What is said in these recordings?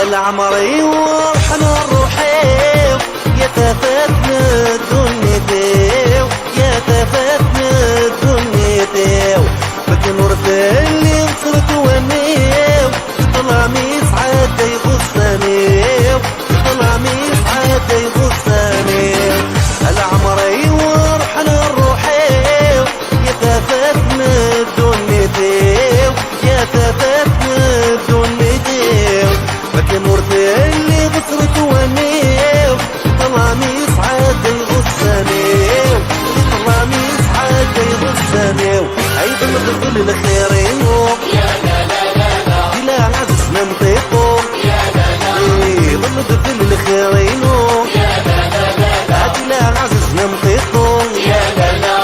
العمري ورحنا الروحيو يا تفاتنا دنيتيو يا تفاتنا دنيتيو فك نورث اللي وصلت ونيو طلع ميسعد يغصنيو طلع ميسعد يغصنيو العمري ورحنا الروحيو يا تفاتنا دنيتيو يا تفاتنا دنيتيو فك نورث اللي وصلت ونيو طلع ميسعد يغصنيو طلع ميسعد يغصنيو عيد الرجل الخيرين يا لا لا لا لا بلا عزز ننطيقو يا لا لا ضل الرجل الخيرين يا لا لا لا بلا عزز ننطيقو يا لا لا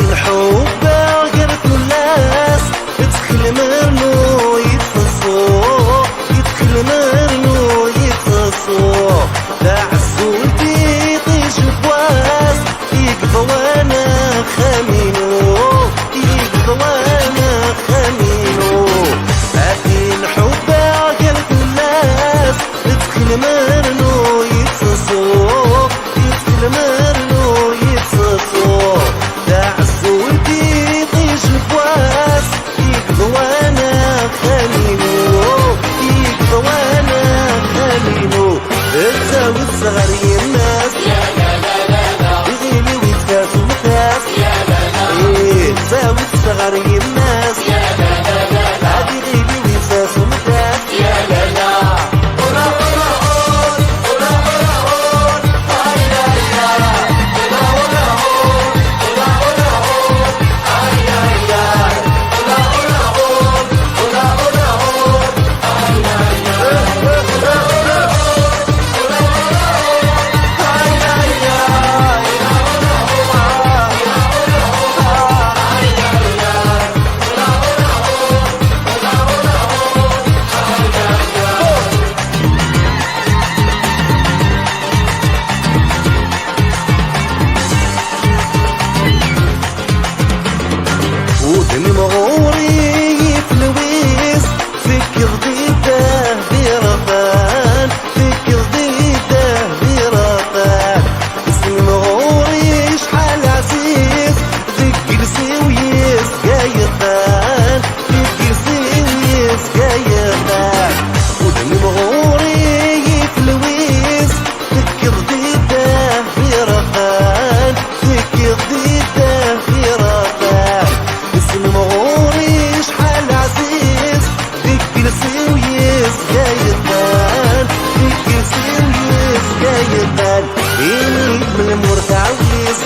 الحب قرت الناس يدخل مرنو يتصو يدخل مرنو يتصو تعسولتي طيش بواس يقضى وانا خمينو يقضى وانا خمينو هاتي الحب قرت الناس يدخل مرنو يتصو يدخل مرنو يتصو تعسولتي طيش بواس يقضى وانا خمينو يقضى وانا خمينو تساوي الصغار الناس يا لا لا لا لا يغيلي ويتفاس ومتاس يا لا لا تساوي الصغار الناس يا لا لا لا عاد يغيلي ويتفاس ومتاس يا لا لا ودني مغوري يفلويس فكر ضيده برفان فكر ضيده برفان اسمي مغوري شحال عزيز ذكر سويس قايقان ذكر سويس قايقان ودني مغوري يفلويس فكر ضيده برفان فكر ضيده برفان اسم مغوري شحال عزيز ذكر سويس قايقان ذكر سويس قايقان إني من المرتعويز